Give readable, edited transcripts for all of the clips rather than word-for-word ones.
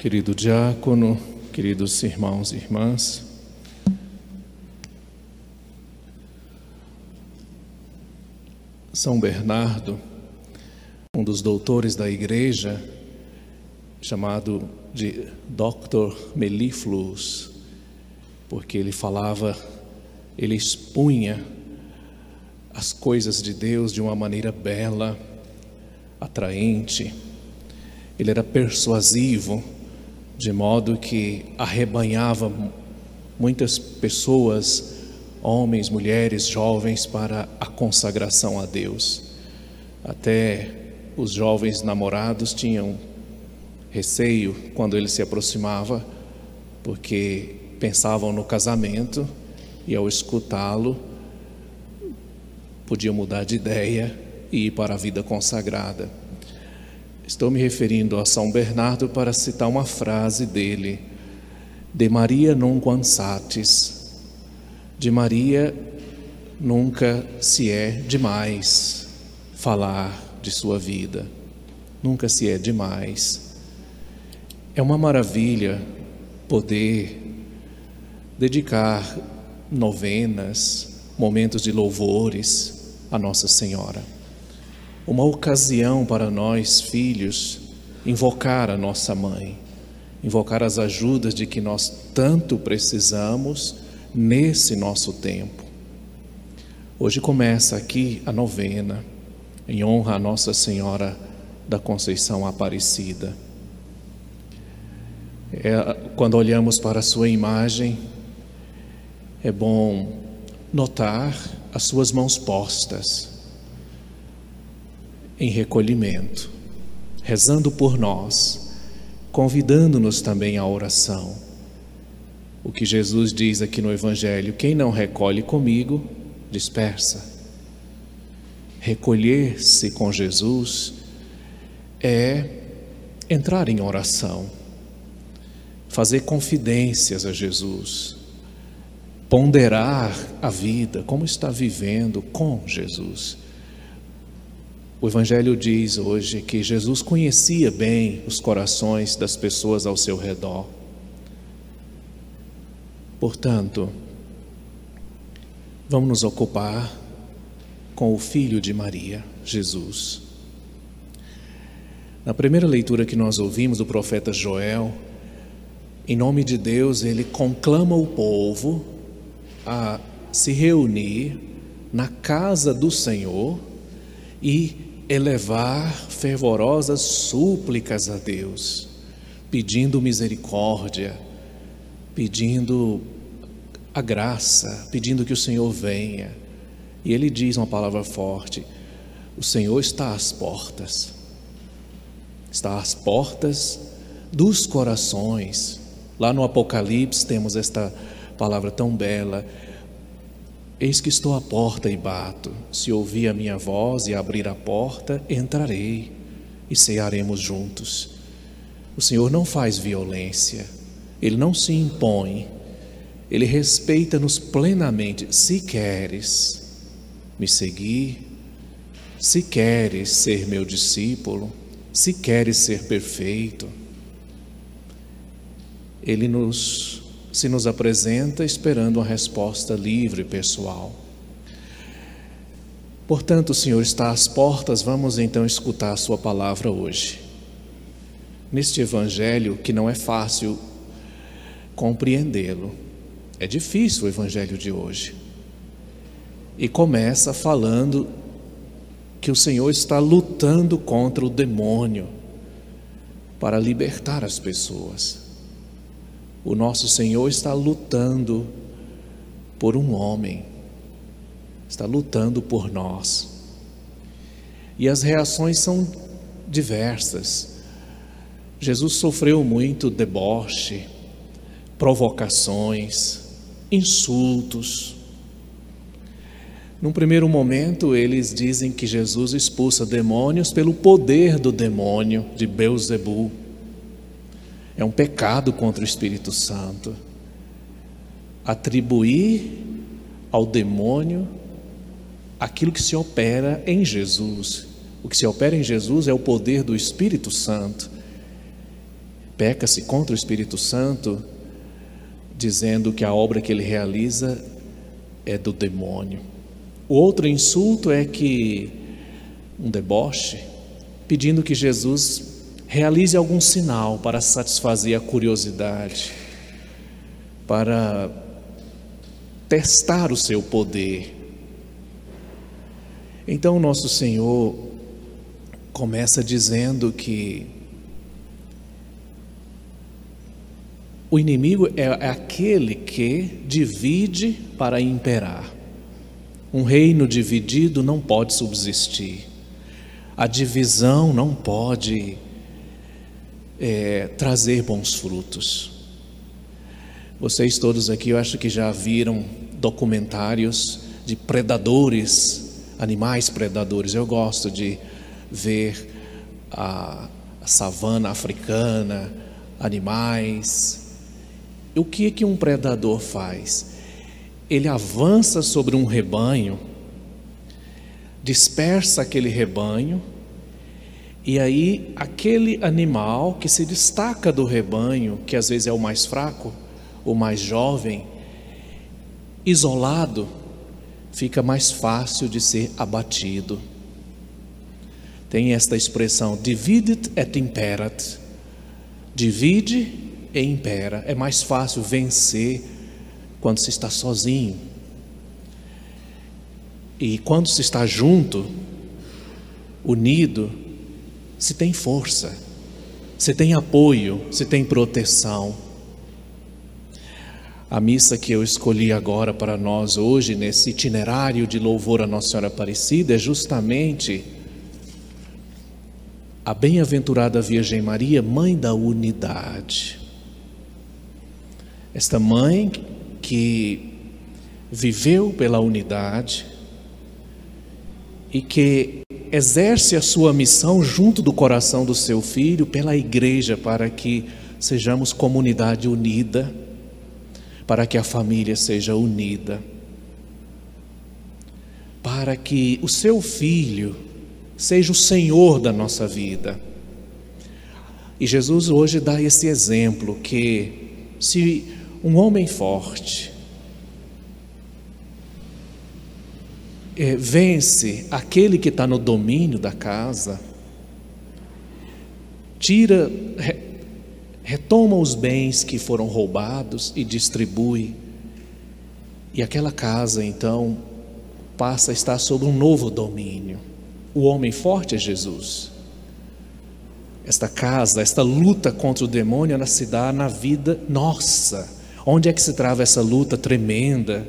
Querido diácono, queridos irmãos e irmãs, São Bernardo, um dos doutores da igreja, chamado de Dr. Mellifluus, porque ele expunha as coisas de Deus de uma maneira bela, atraente. Ele era persuasivo, de modo que arrebanhava muitas pessoas, homens, mulheres, jovens, para a consagração a Deus. Até os jovens namorados tinham receio quando ele se aproximava, porque pensavam no casamento e, ao escutá-lo, podiam mudar de ideia e ir para a vida consagrada. Estou me referindo a São Bernardo para citar uma frase dele: de Maria nunquam satis. De Maria nunca se é demais falar de sua vida, nunca se é demais. É uma maravilha poder dedicar novenas, momentos de louvores a Nossa Senhora. Uma ocasião para nós, filhos, invocar a nossa mãe, invocar as ajudas de que nós tanto precisamos nesse nosso tempo. Hoje começa aqui a novena, em honra a Nossa Senhora da Conceição Aparecida. Quando olhamos para a sua imagem, é bom notar as suas mãos postas em recolhimento, rezando por nós, convidando-nos também à oração. O que Jesus diz aqui no Evangelho: quem não recolhe comigo, dispersa. Recolher-se com Jesus é entrar em oração, fazer confidências a Jesus, ponderar a vida, como está vivendo com Jesus. O Evangelho diz hoje que Jesus conhecia bem os corações das pessoas ao seu redor. Portanto, vamos nos ocupar com o Filho de Maria, Jesus. Na primeira leitura que nós ouvimos do profeta Joel, em nome de Deus, ele conclama o povo a se reunir na casa do Senhor e elevar fervorosas súplicas a Deus, pedindo misericórdia, pedindo a graça, pedindo que o Senhor venha. E ele diz uma palavra forte: o Senhor está às portas, está às portas dos corações. Lá no Apocalipse temos esta palavra tão bela: eis que estou à porta e bato, se ouvir a minha voz e abrir a porta, entrarei e cearemos juntos. O Senhor não faz violência, Ele não se impõe, Ele respeita-nos plenamente. Se queres me seguir, se queres ser meu discípulo, se queres ser perfeito, Ele se nos apresenta esperando uma resposta livre e pessoal. Portanto, o Senhor está às portas. Vamos então escutar a sua palavra hoje, neste Evangelho que não é fácil compreendê-lo. É difícil o Evangelho de hoje. E começa falando que o Senhor está lutando contra o demônio para libertar as pessoas. O nosso Senhor está lutando por um homem, está lutando por nós. E as reações são diversas. Jesus sofreu muito deboche, provocações, insultos. Num primeiro momento, eles dizem que Jesus expulsa demônios pelo poder do demônio de Belzebu. É um pecado contra o Espírito Santo atribuir ao demônio aquilo que se opera em Jesus. O que se opera em Jesus é o poder do Espírito Santo. peca-se contra o Espírito Santo, dizendo que a obra que ele realiza é do demônio. O outro insulto é que um deboche, pedindo que Jesus realize algum sinal para satisfazer a curiosidade, para testar o seu poder. Então nosso Senhor começa dizendo que o inimigo é aquele que divide para imperar. Um reino dividido não pode subsistir. A divisão não pode trazer bons frutos. Vocês todos aqui, eu acho que já viram documentários de predadores, animais predadores. Eu gosto de ver a savana africana, animais. O que um predador faz? Ele avança sobre um rebanho, dispersa aquele rebanho, e aí aquele animal que se destaca do rebanho, que às vezes é o mais fraco, o mais jovem, isolado, fica mais fácil de ser abatido. Tem esta expressão, dividit et imperat, divide e impera. É mais fácil vencer quando se está sozinho. E quando se está junto, unido, se tem força, se tem apoio, se tem proteção. A missa que eu escolhi agora para nós hoje, nesse itinerário de louvor a Nossa Senhora Aparecida, é justamente a bem-aventurada Virgem Maria, Mãe da Unidade. Esta mãe que viveu pela unidade e que exerce a sua missão junto do coração do seu Filho pela Igreja, para que sejamos comunidade unida, para que a família seja unida, para que o seu Filho seja o Senhor da nossa vida. E Jesus hoje dá esse exemplo, que se um homem forte vence aquele que está no domínio da casa, retoma os bens que foram roubados e distribui, e aquela casa então passa a estar sob um novo domínio. O homem forte é Jesus. Esta casa, esta luta contra o demônio, ela se dá na vida nossa. Onde é que se trava essa luta tremenda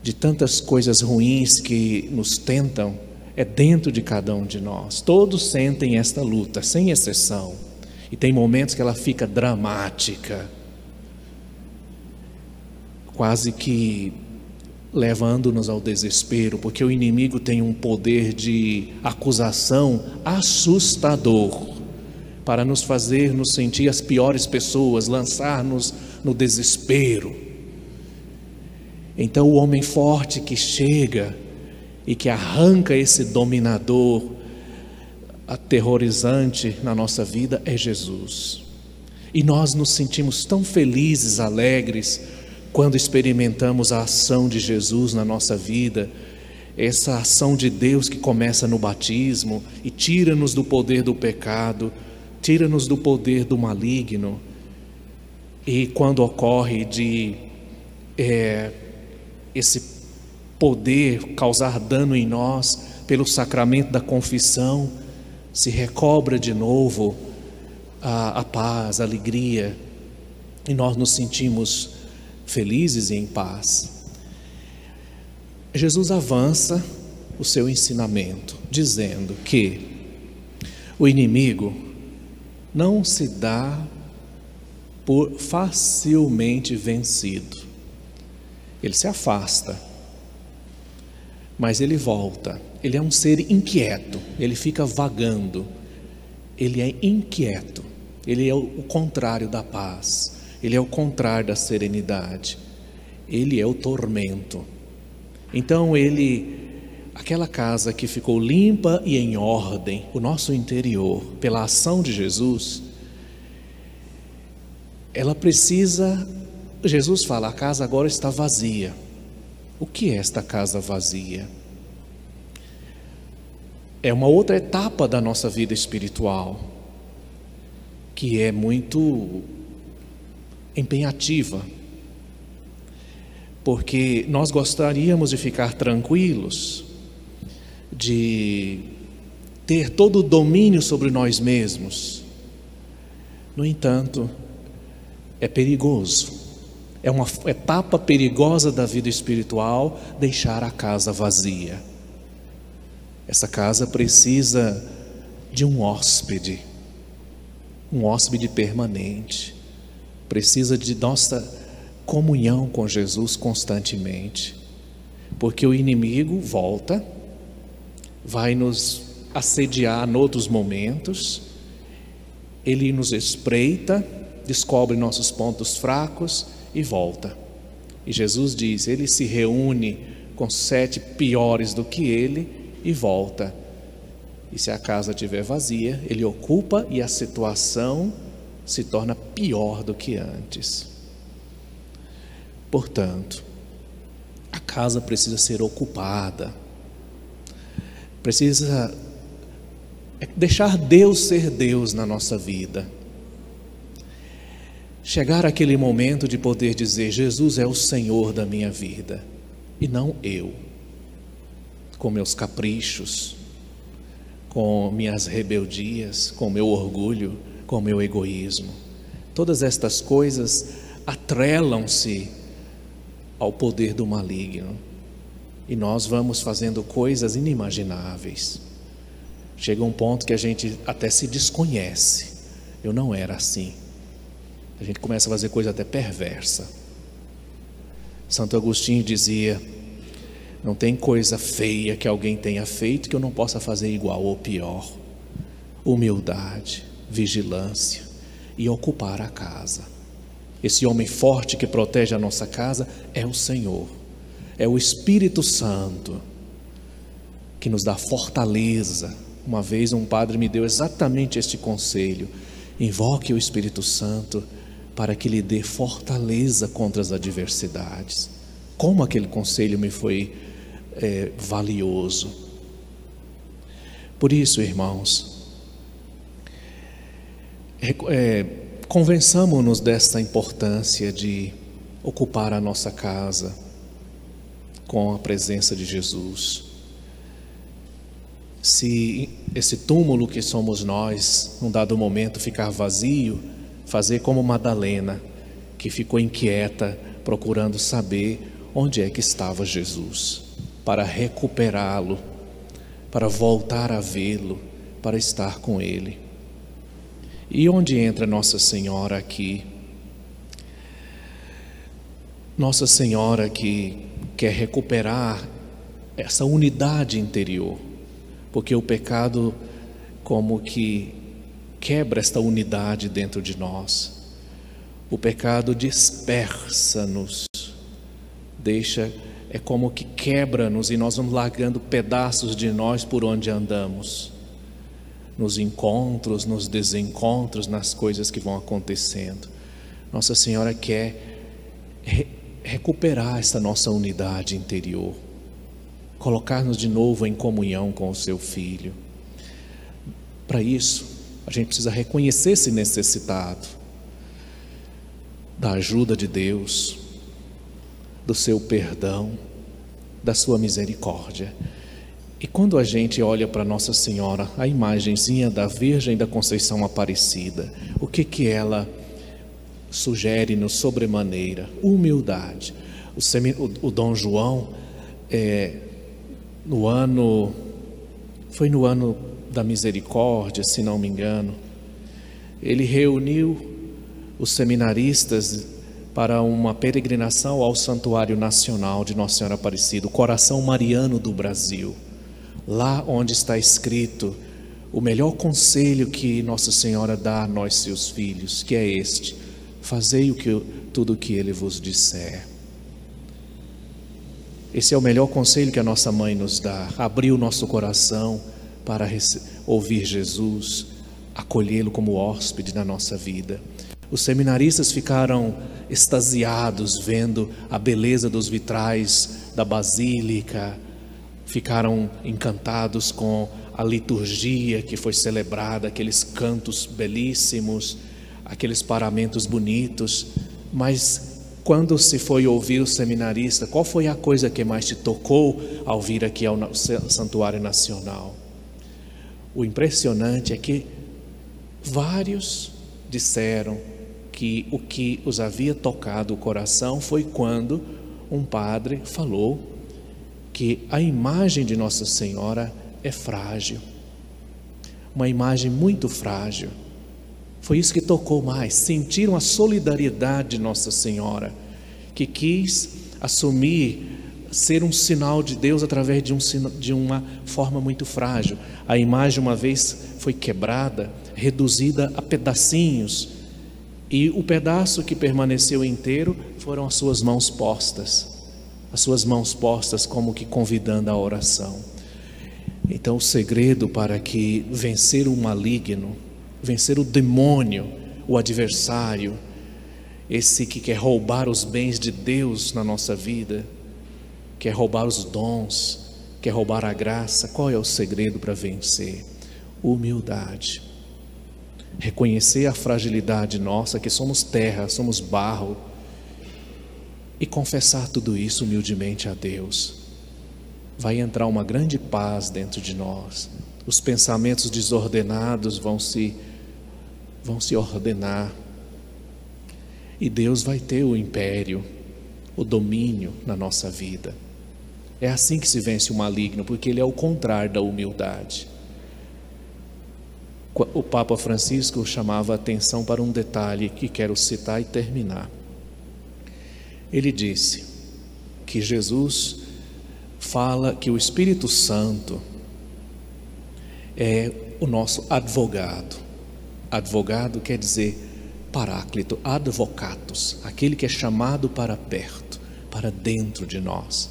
de tantas coisas ruins que nos tentam? É dentro de cada um de nós. Todos sentem esta luta, sem exceção. E tem momentos que ela fica dramática, quase que levando-nos ao desespero, porque o inimigo tem um poder de acusação assustador, para nos fazer nos sentir as piores pessoas, lançar-nos no desespero. Então o homem forte que chega e que arranca esse dominador aterrorizante na nossa vida é Jesus. E nós nos sentimos tão felizes, alegres, quando experimentamos a ação de Jesus na nossa vida, essa ação de Deus que começa no batismo e tira-nos do poder do pecado, tira-nos do poder do maligno. E quando ocorre de esse poder causar dano em nós, pelo sacramento da confissão, se recobra de novo a paz, a alegria, e nós nos sentimos felizes e em paz. Jesus avança o seu ensinamento, dizendo que o inimigo não se dá por facilmente vencido. Ele se afasta, mas ele volta. Ele é um ser inquieto, ele fica vagando, ele é inquieto, ele é o contrário da paz, ele é o contrário da serenidade, ele é o tormento. Então aquela casa que ficou limpa e em ordem, o nosso interior, pela ação de Jesus, ela precisa, Jesus fala, a casa agora está vazia. O que é esta casa vazia? É uma outra etapa da nossa vida espiritual, que é muito empenhativa, porque nós gostaríamos de ficar tranquilos, de ter todo o domínio sobre nós mesmos. No entanto, é perigoso, é uma etapa perigosa da vida espiritual deixar a casa vazia. Essa casa precisa de um hóspede permanente, precisa de nossa comunhão com Jesus constantemente, porque o inimigo volta, vai nos assediar em outros momentos, ele nos espreita, descobre nossos pontos fracos e volta. E Jesus diz, ele se reúne com 7 piores do que ele e volta. E se a casa estiver vazia, ele ocupa e a situação se torna pior do que antes. Portanto, a casa precisa ser ocupada, precisa deixar Deus ser Deus na nossa vida. Chegar àquele momento de poder dizer, Jesus é o Senhor da minha vida, e não eu, com meus caprichos, com minhas rebeldias, com meu orgulho, com meu egoísmo. Todas estas coisas atrelam-se ao poder do maligno, e nós vamos fazendo coisas inimagináveis. Chega um ponto que a gente até se desconhece. Eu não era assim. A gente começa a fazer coisa até perversa. Santo Agostinho dizia, não tem coisa feia que alguém tenha feito que eu não possa fazer igual ou pior. Humildade, vigilância e ocupar a casa. Esse homem forte que protege a nossa casa é o Senhor, é o Espírito Santo que nos dá fortaleza. Uma vez um padre me deu exatamente este conselho: invoque o Espírito Santo para que lhe dê fortaleza contra as adversidades. Como aquele conselho me foi valioso. Por isso, irmãos, convençamo-nos desta importância de ocupar a nossa casa com a presença de Jesus. Se esse túmulo que somos nós, num dado momento, ficar vazio, fazer como Madalena, que ficou inquieta, procurando saber onde é que estava Jesus, para recuperá-lo, para voltar a vê-lo, para estar com ele. E onde entra Nossa Senhora aqui? Nossa Senhora que quer recuperar essa unidade interior, porque o pecado como que quebra esta unidade dentro de nós. O pecado dispersa-nos, é como que quebra-nos e nós vamos largando pedaços de nós por onde andamos, nos encontros, nos desencontros, nas coisas que vão acontecendo. Nossa Senhora quer recuperar essa nossa unidade interior, colocar-nos de novo em comunhão com o seu Filho. Para isso, a gente precisa reconhecer-se necessitado da ajuda de Deus, do seu perdão, da sua misericórdia. E quando a gente olha para Nossa Senhora, a imagenzinha da Virgem da Conceição Aparecida, o que ela sugere-nos sobremaneira? Humildade. O Dom João, foi no ano da misericórdia, se não me engano, ele reuniu os seminaristas para uma peregrinação ao Santuário Nacional de Nossa Senhora Aparecida, o coração mariano do Brasil, lá onde está escrito o melhor conselho que Nossa Senhora dá a nós, seus filhos, que é este: fazei tudo o que Ele vos disser. Esse é o melhor conselho que a nossa mãe nos dá: abrir o nosso coração para ouvir Jesus, acolhê-lo como hóspede na nossa vida. Os seminaristas ficaram extasiados vendo a beleza dos vitrais da basílica, ficaram encantados com a liturgia que foi celebrada, aqueles cantos belíssimos, aqueles paramentos bonitos. Mas quando se foi ouvir o seminarista, qual foi a coisa que mais te tocou ao vir aqui ao Santuário Nacional? O impressionante é que vários disseram que o que os havia tocado o coração foi quando um padre falou que a imagem de Nossa Senhora é frágil, uma imagem muito frágil. Foi isso que tocou mais. Sentiram a solidariedade de Nossa Senhora, que quis assumir, ser um sinal de Deus através de uma forma muito frágil. A imagem uma vez foi quebrada, reduzida a pedacinhos, e o pedaço que permaneceu inteiro foram as suas mãos postas. As suas mãos postas como que convidando a oração. Então o segredo para que vencer o maligno, vencer o demônio, o adversário, esse que quer roubar os bens de Deus na nossa vida, quer roubar os dons, quer roubar a graça, qual é o segredo para vencer? Humildade. Reconhecer a fragilidade nossa, que somos terra, somos barro, e confessar tudo isso humildemente a Deus. Vai entrar uma grande paz dentro de nós. Os pensamentos desordenados vão se ordenar, e Deus vai ter o império, o domínio na nossa vida. É assim que se vence o maligno, porque ele é o contrário da humildade. O Papa Francisco chamava a atenção para um detalhe que quero citar e terminar. Ele disse que Jesus fala que o Espírito Santo é o nosso advogado. Advogado quer dizer paráclito, advocatus, aquele que é chamado para perto, para dentro de nós.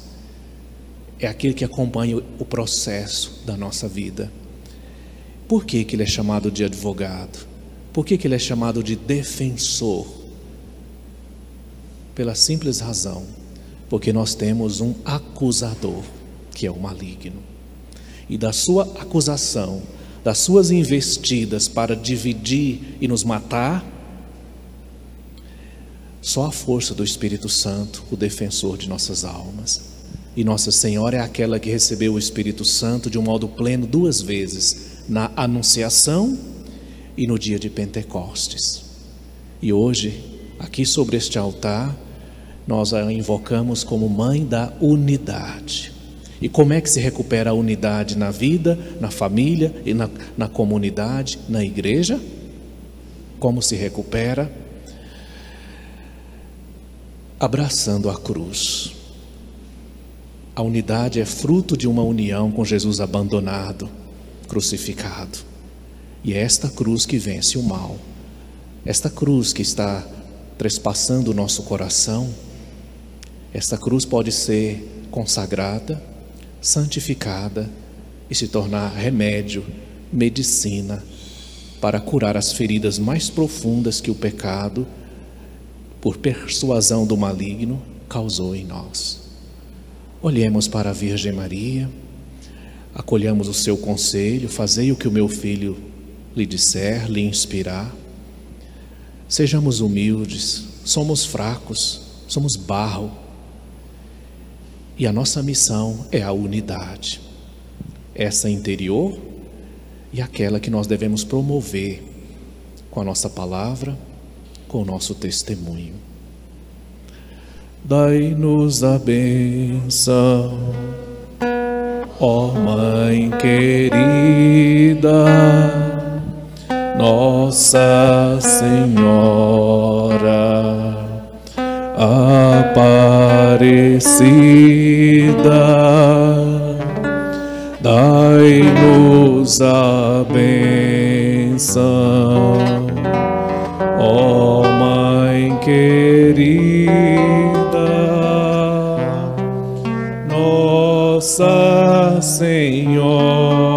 É aquele que acompanha o processo da nossa vida. Por que ele é chamado de advogado? Por que ele é chamado de defensor? Pela simples razão, porque nós temos um acusador, que é o maligno. E da sua acusação, das suas investidas para dividir e nos matar, só a força do Espírito Santo, o defensor de nossas almas. E Nossa Senhora é aquela que recebeu o Espírito Santo de um modo pleno 2 vezes, na Anunciação e no dia de Pentecostes. E hoje, aqui sobre este altar, nós a invocamos como Mãe da Unidade. E como é que se recupera a unidade na vida, na família e na comunidade, na igreja? Como se recupera? Abraçando a cruz. A unidade é fruto de uma união com Jesus abandonado, crucificado. E é esta cruz que vence o mal. Esta cruz que está trespassando o nosso coração. Esta cruz pode ser consagrada, santificada e se tornar remédio, medicina para curar as feridas mais profundas que o pecado, por persuasão do maligno, causou em nós. Olhemos para a Virgem Maria, acolhamos o seu conselho, fazei o que o meu filho lhe disser, lhe inspirar. Sejamos humildes, somos fracos, somos barro. E a nossa missão é a unidade, essa interior e aquela que nós devemos promover com a nossa palavra, com o nosso testemunho. Dai-nos a bênção, ó Mãe querida, Nossa Senhora Aparecida, dai-nos a bênção, ó Mãe querida, Nossa Senhora